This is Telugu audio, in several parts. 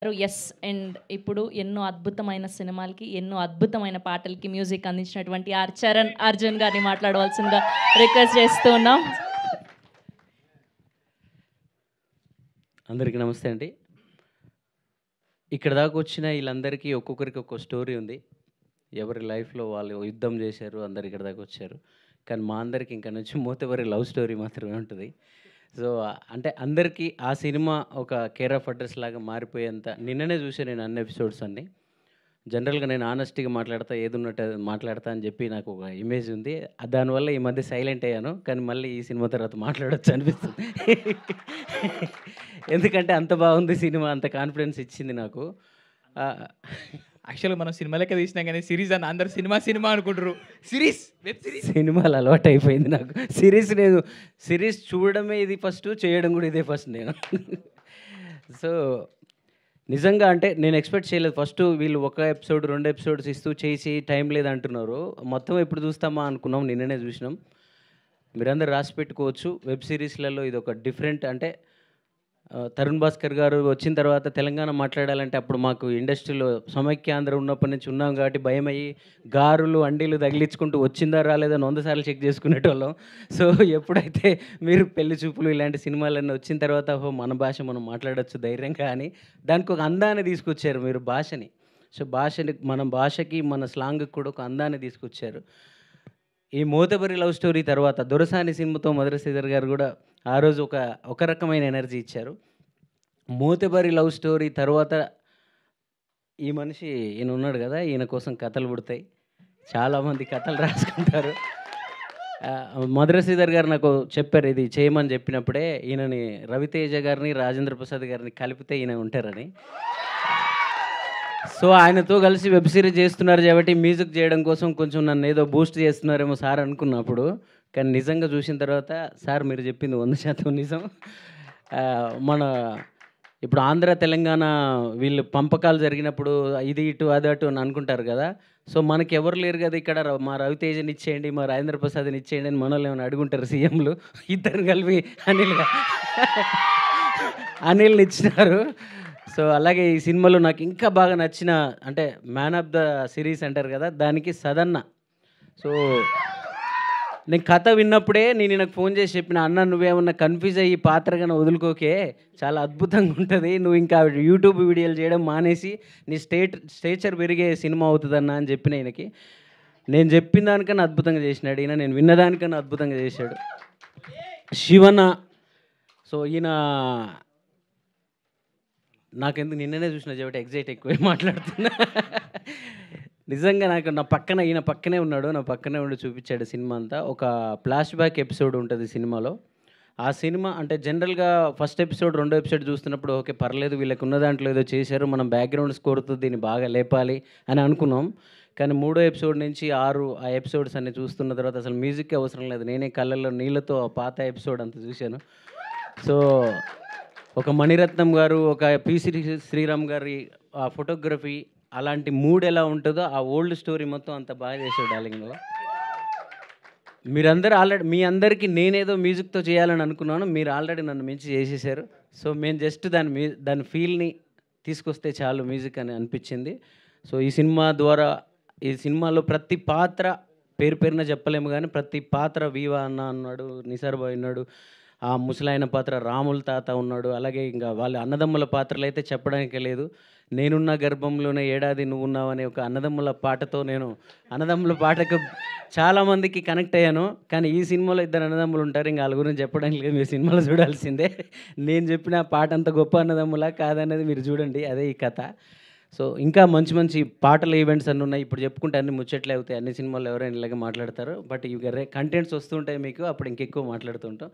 యెస్. అండ్ ఇప్పుడు ఎన్నో అద్భుతమైన సినిమాలకి, ఎన్నో అద్భుతమైన పాటలకి మ్యూజిక్ అందించినటువంటి చరణ్ అర్జున్ గారిని మాట్లాడవలసిందిగా రిక్వెస్ట్ చేస్తూ ఉన్నాం. అందరికీ నమస్తే అండి. ఇక్కడ దాకా వచ్చిన వీళ్ళందరికీ ఒక్కొక్కరికి ఒక్కో స్టోరీ ఉంది. ఎవరి లైఫ్‌లో వాళ్ళు యుద్ధం చేశారు. అందరు ఇక్కడ దాకా వచ్చారు. కానీ మా అందరికి ఇంక నుంచి మూతబరి లవ్ స్టోరీ మాత్రమే ఉంటది. సో, అంటే అందరికీ ఆ సినిమా ఒక కేర్ ఆఫ్ అడ్రెస్ లాగా మారిపోయేంత నిన్ననే చూసాను నేను అన్ని ఎపిసోడ్స్ అన్నీ. జనరల్‌గా నేను ఆనెస్టీగా మాట్లాడతా, ఏదున్నట్టు అది మాట్లాడతా అని చెప్పి నాకు ఒక ఇమేజ్ ఉంది. దానివల్ల ఈ మధ్య సైలెంట్ అయ్యాను. కానీ మళ్ళీ ఈ సినిమా తర్వాత మాట్లాడొచ్చు అనిపిస్తుంది. ఎందుకంటే అంత బాగుంది సినిమా. అంత కాన్ఫిడెన్స్ ఇచ్చింది నాకు. యాక్చువల్‌గా మనం సినిమా లెక్క తీసినా కానీ సిరీస్ అని అందరూ సినిమా అనుకుంటారు. వెబ్ సిరీస్ సినిమాలు అలవాటు అయిపోయింది నాకు. సిరీస్ చూడడమే ఇది ఫస్ట్, చేయడం కూడా ఇదే ఫస్ట్ నేను. సో, నిజంగా అంటే నేను ఎక్స్‌పెక్ట్ చేయలేదు. ఫస్ట్ వీళ్ళు ఒక ఎపిసోడ్, 2 ఎపిసోడ్స్ ఇస్తూ చేసి టైం లేదంటున్నారు. మొత్తం ఎప్పుడు చూస్తామా అనుకున్నాం. నిన్ననే చూసినాం. మీరందరూ రాసి పెట్టుకోవచ్చు. వెబ్ సిరీస్‌లలో ఇదొక డిఫరెంట్ అంటే తరుణ్ భాస్కర్ గారు వచ్చిన తర్వాత తెలంగాణ మాట్లాడాలంటే అప్పుడు మాకు ఇండస్ట్రీలో సమైక్యాంధ్ర ఉన్నప్పటి నుంచి ఉన్నాం కాబట్టి భయమయ్యి గారులు, అండీలు తగిలించుకుంటూ వచ్చిందా రాలేదని 100 సార్లు చెక్ చేసుకునేటోళ్ళం. సో, ఎప్పుడైతే మీరు పెళ్లి చూపులు ఇలాంటి సినిమాలన్నీ వచ్చిన తర్వాత మన భాష మనం మాట్లాడొచ్చు ధైర్యంగా అని దానికి ఒక అందాన్ని తీసుకొచ్చారు మీరు భాషని. సో, మన భాషకి మన స్లాంగ్‌కి కూడా ఒక అందాన్ని తీసుకొచ్చారు. ఈ మోతబరి లవ్ స్టోరీ తర్వాత దొరసాని సినిమాతో మధుర శ్రీధర్ గారు కూడా ఆ రోజు ఒక రకమైన ఎనర్జీ ఇచ్చారు. మోతబరి లవ్ స్టోరీ తర్వాత ఈ మనిషి ఈయన ఉన్నాడు కదా! ఈయన కోసం కథలు పుడతాయి. చాలామంది కథలు రాసుకుంటారు. మధుర శ్రీధర్ గారు నాకు చెప్పారు ఇది చేయమని చెప్పినప్పుడే ఈయనని రవితేజ గారిని, రాజేంద్ర ప్రసాద్ గారిని కలిపితే ఈయన ఉంటారని. సో, ఆయనతో కలిసి వెబ్ సిరీస్ చేస్తున్నారు కాబట్టి మ్యూజిక్ చేయడం కోసం కొంచెం నన్ను ఏదో బూస్ట్ చేస్తున్నారేమో సార్ అనుకున్నప్పుడు. కానీ నిజంగా చూసిన తర్వాత సార్ మీరు చెప్పింది 100% నిజం. మన ఇప్పుడు ఆంధ్ర, తెలంగాణ వీళ్ళు పంపకాలు జరిగినప్పుడు ఇది ఇటు, అది అటు అని అనుకుంటారు కదా! సో, మనకెవరు లేరు కదా ఇక్కడ మా రవితేజని ఇచ్చేయండి, మా రాజేంద్ర ప్రసాద్‌ని ఇచ్చేయండి అని మనోళ్ళు ఏమైనా అడుగుంటారు సీఎంలు. ఇద్దరిని కలిపి అనిల్‌ని ఇచ్చినారు. సో, అలాగే ఈ సినిమాలో నాకు ఇంకా బాగా నచ్చిన అంటే మ్యాన్ ఆఫ్ ద సిరీస్ అంటారు కదా! దానికి సదన్న. సో, నేను కథ విన్నప్పుడే నేను ఈయనకు ఫోన్ చేసి చెప్పిన, "అన్న నువ్వేమన్నా కన్‌ఫ్యూజ్ అయ్యి పాత్ర గాని వదులుకోకే. చాలా అద్భుతంగా ఉంటది. నువ్వు ఇంకా యూట్యూబ్ వీడియోలు చేయడం మానేసి నీ స్టేచర్ పెరిగే సినిమా అవుతదన్న" అని చెప్పిన ఈయనకి. నేను చెప్పిన దానికన్నా అద్భుతంగా చేసినాడు ఈయన. నేను విన్న దానికన్నా అద్భుతంగా చేశాడు. శివన్న. సో, ఈయన నాకెందుకు నిన్ననే చూసిన కాబట్టి ఎగ్జైట్ ఎక్కువే మాట్లాడుతున్నా. నిజంగా నాకు ఈయన పక్కనే ఉన్నాడు. నా పక్కనే ఉండి చూపించాడు సినిమా అంతా. ఒక ఫ్లాష్ బ్యాక్ ఎపిసోడ్ ఉంటుంది సినిమాలో. ఆ సినిమా అంటే జనరల్‌గా ఫస్ట్ ఎపిసోడ్, రెండో ఎపిసోడ్ చూస్తున్నప్పుడు ఓకే పర్లేదు వీళ్ళకి ఉన్న దాంట్లో ఏదో చేశారు. మనం బ్యాక్‌గ్రౌండ్ స్కోర్‌తో దీన్ని బాగా లేపాలి అని అనుకున్నాం. కానీ మూడో ఎపిసోడ్ నుంచి 6 ఆ ఎపిసోడ్స్ అన్ని చూస్తున్న తర్వాత అసలు మ్యూజిక్కే అవసరం లేదు. నేనే కళ్ళల్లో నీళ్ళతో ఆ పాత ఎపిసోడ్ అంతా చూశాను. సో, ఒక మణిరత్నం గారు, ఒక శ్రీరామ్ గారి ఆ ఫోటోగ్రఫీ అలాంటి మూడ్ ఎలా ఉంటుందో ఆ ఓల్డ్ స్టోరీ మొత్తం అంత బాగా చేశాడు డార్లింగ్‌లో. మీరందరూ మీ అందరికీ నేనేదో మ్యూజిక్‌తో చేయాలని అనుకున్నాను. మీరు ఆల్రెడీ నన్ను మించి చేసేసారు. సో, మేము జస్ట్ దాని ఫీల్‌ని తీసుకొస్తే చాలు మ్యూజిక్ అని అనిపించింది. సో, ఈ సినిమాలో ప్రతి పాత్ర పేరు పేరున చెప్పలేము కానీ ప్రతి పాత్ర వీవా అన్న ఉన్నాడు, నిసార్ బాయ్ ఉన్నాడు, ఆ ముసలాయన పాత్ర రాముల తాత ఉన్నాడు. అలాగే ఇంకా వాళ్ళ అన్నదమ్ముల పాత్రలైతే చెప్పడానికే లేదు. 'నేనున్న గర్భంలోనే ఏడాది నువ్వున్నావు' అనే ఒక అన్నదమ్ముల పాటతో నేను అన్నదమ్ముల పాటకు చాలామందికి కనెక్ట్ అయ్యాను. కానీ ఈ సినిమాలో ఇద్దరు అన్నదమ్ములు ఉంటారు. ఇంక వాళ్ళ గురించి చెప్పడానికి లేదు. మీరు సినిమాలో చూడాల్సిందే. నేను చెప్పిన పాట అంత గొప్ప అన్నదమ్ములా కాదనేది మీరు చూడండి. అదే ఈ కథ. సో, ఇంకా మంచి మంచి పాటల ఈవెంట్స్ అన్నీ ఉన్నాయి. ఇప్పుడు చెప్పుకుంటే అన్ని ముచ్చట్లే అవుతాయి. అన్ని సినిమాల్లో ఎవరైనా ఇలాగే మాట్లాడతారు. బట్ ఇవి కంటెంట్స్ వస్తుంటాయి మీకు. అప్పుడు ఇంకెక్కువ మాట్లాడుతుంటాం.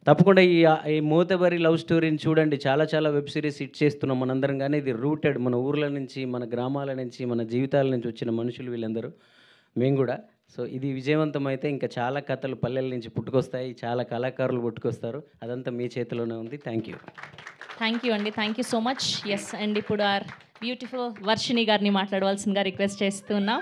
తప్పకుండా ఈ మోతబరి లవ్ స్టోరీని చూడండి. చాలా చాలా వెబ్ సిరీస్ హిట్ చేస్తున్నాం మనందరం. కానీ ఇది రూటెడ్ మన ఊర్ల నుంచి, మన గ్రామాల నుంచి, మన జీవితాల నుంచి వచ్చిన మనుషులు వీళ్ళందరూ. మేము కూడా. సో, ఇది విజయవంతమైతే ఇంకా చాలా కథలు పల్లెల నుంచి పుట్టుకొస్తాయి. చాలా కళాకారులు పుట్టుకొస్తారు. అదంతా మీ చేతిలోనే ఉంది. Thank you. థ్యాంక్ యూ అండి. Thank you so much. Yes. And ఇప్పుడు బ్యూటిఫుల్ వర్షిణి గారిని మాట్లాడవలసిందిగా రిక్వెస్ట్ చేస్తున్నాం.